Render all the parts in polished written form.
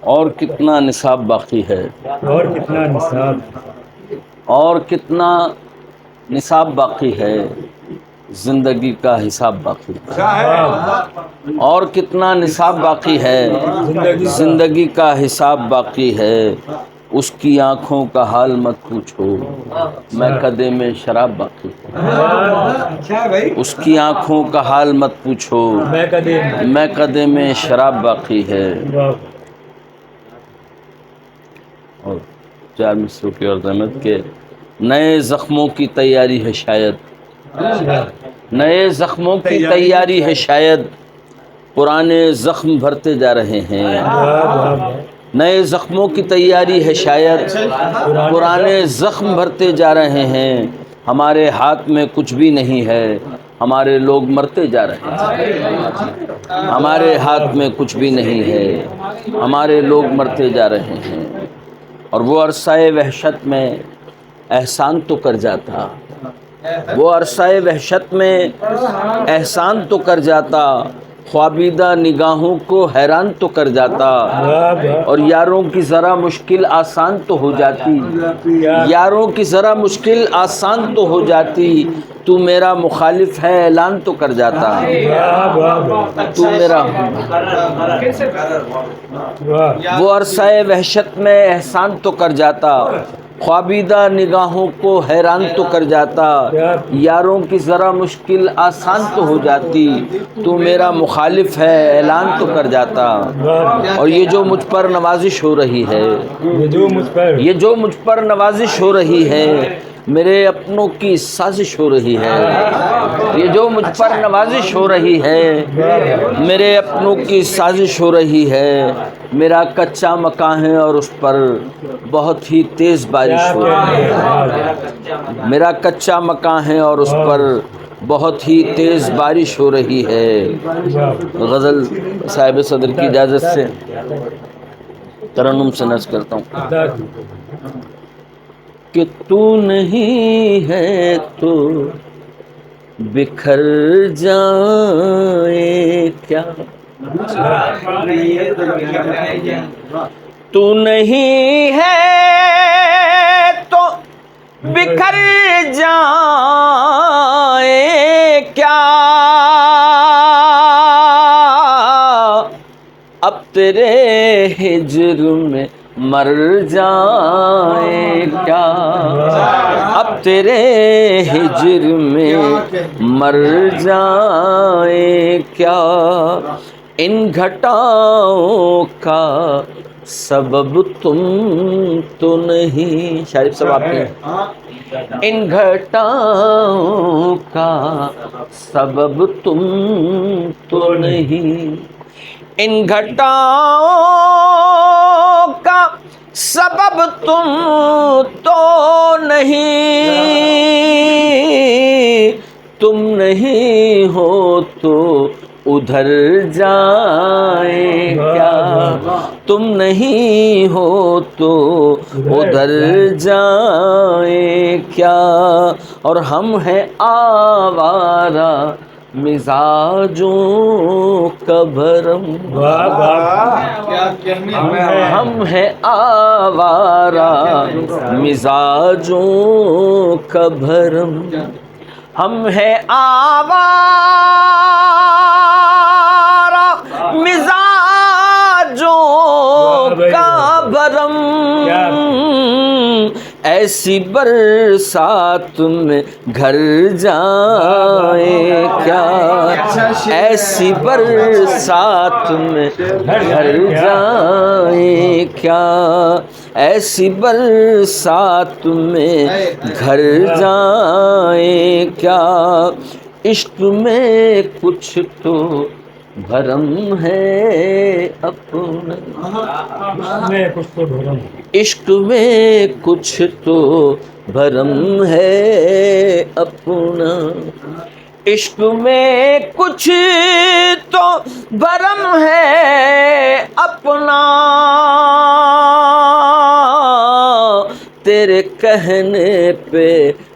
اور کتنا نصاب باقی ہے، اور کتنا نصاب، اور کتنا نصاب باقی ہے، زندگی کا حساب باقی ہے، اور کتنا نصاب باقی ہے، زندگی کا حساب باقی ہے، اس کی آنکھوں کا حال مت پوچھو، میں قدے میں شراب باقی ہے، اس کی آنکھوں کا حال مت پوچھو، میں قدے میں شراب باقی ہے۔ اور چار مصروں کی اور زحمت کے نئے زخموں کی تیاری ہے شاید، نئے زخموں کی تیاری ہے شاید، پرانے زخم بھرتے جا رہے ہیں، نئے زخموں کی تیاری ہے شاید، پرانے زخم بھرتے جا رہے ہیں، ہمارے ہاتھ میں کچھ بھی نہیں ہے، ہمارے لوگ مرتے جا رہے ہیں، ہمارے ہاتھ میں کچھ بھی نہیں ہے، ہمارے لوگ مرتے جا رہے ہیں۔ اور وہ عرصہ وحشت میں احسان تو کر جاتا، وہ عرصہ وحشت میں احسان تو کر جاتا، خوابیدہ نگاہوں کو حیران تو کر جاتا، اور یاروں کی ذرا مشکل آسان تو ہو جاتی، یاروں کی ذرا مشکل آسان تو ہو جاتی، تو میرا مخالف ہے اعلان تو کر جاتا، تو میرا، وہ عرصہ وحشت میں احسان تو کر جاتا، خوابیدہ نگاہوں کو حیران تو کر جاتا، یاروں کی ذرا مشکل آسان تو ہو جاتی، تو میرا مخالف ہے اعلان تو کر جاتا۔ اور یہ جو مجھ پر نوازش ہو رہی ہے، یہ جو مجھ پر نوازش ہو رہی ہے، میرے اپنوں کی سازش ہو رہی ہے، یہ جو مجھ پر نوازش ہو رہی ہے، میرے اپنوں کی سازش ہو رہی ہے، میرا کچا مکان ہے اور اس پر بہت ہی تیز بارش ہو رہی ہے، میرا کچا مکان ہے اور اس پر بہت ہی تیز بارش ہو رہی ہے۔ غزل صاحب صدر کی اجازت سے ترنم سے نظر کرتا ہوں کہ تو نہیں ہے تو بکھر جائیں کیا، تو نہیں ہے تو بکھر جائیں کیا، اب تیرے ہجر میں مر جائیں کیا، اب تیرے ہجر میں مر جائیں کیا، ان گھٹاؤں کا سبب تم تو نہیں، شارف صاحب آپ نے، ان گھٹاؤں کا سبب تم تو نہیں، ان گھٹاؤں کا سبب تم تو نہیں، تم نہیں ہو تو ادھر جائیں کیا، تم نہیں ہو تو ادھر جائیں کیا، اور ہم ہیں آوارہ مزاجوں کا بھرم، ہم ہیں آوارہ مزاجوں کا بھرم، ہم ہیں آوارہ مزاجوں کا بھرم، ایسی برسات میں گھر جائیں کیا، ایسی برسات میں گھر جائیں کیا، ایسی برسات میں گھر جائیں کیا، عشق میں کچھ تو بھرم ہے اپنا، عشق میں کچھ تو بھرم ہے اپنا، عشق میں کچھ تو بھرم ہے اپنا، تیرے کہنے پہ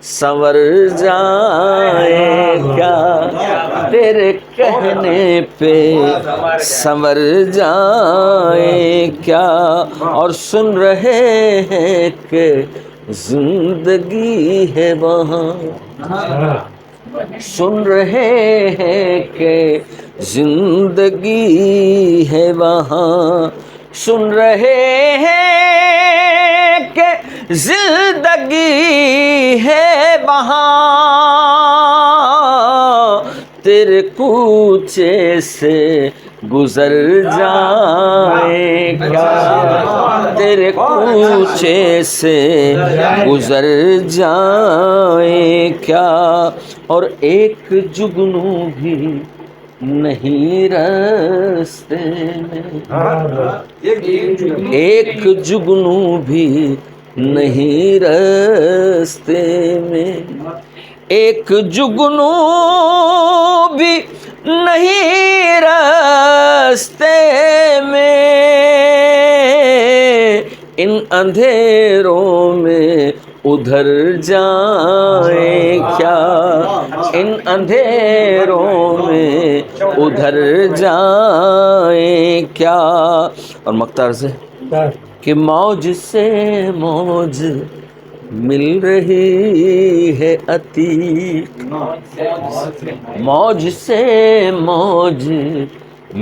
سنور جائیں کیا، تیرے کہنے پہ سنور جائیں کیا، اور سن رہے ہیں کہ زندگی ہے وہاں، سن رہے ہیں کہ زندگی ہے وہاں، سن رہے ہیں کہ زندگی ہے وہاں، تیرے کوچے سے گزر جائیں کیا، تیرے کوچے سے گزر جائیں کیا، اور ایک جگنو بھی نہیں راستے میں، ایک جگنو بھی نہیں راستے میں، ایک جگنو بھی نہیں راستے میں، ان اندھیروں میں ادھر جائیں کیا، ان اندھیروں میں ادھر جائیں کیا، اور مختار سے کہ موج سے موج مل رہی ہے عتیق، موج سے موج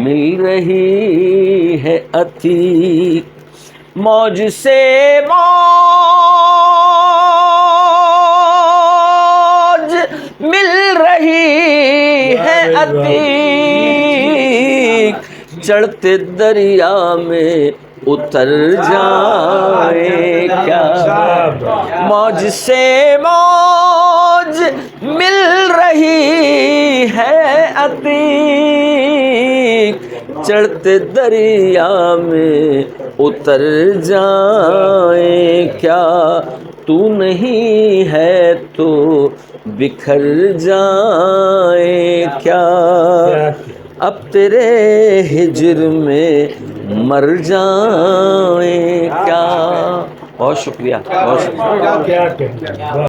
مل رہی ہے عتیق، موج سے موج مل رہی ہے عتیق، چڑھتے دریا میں اتر جائیں کیا، موج سے موج مل رہی ہے عتیق، چڑھتے دریا میں اتر جائیں کیا، تو نہیں ہے تو بکھر جائیں کیا، اب تیرے ہجر میں مر جائیں کیا۔ بہت شکریہ، بہت شکریہ۔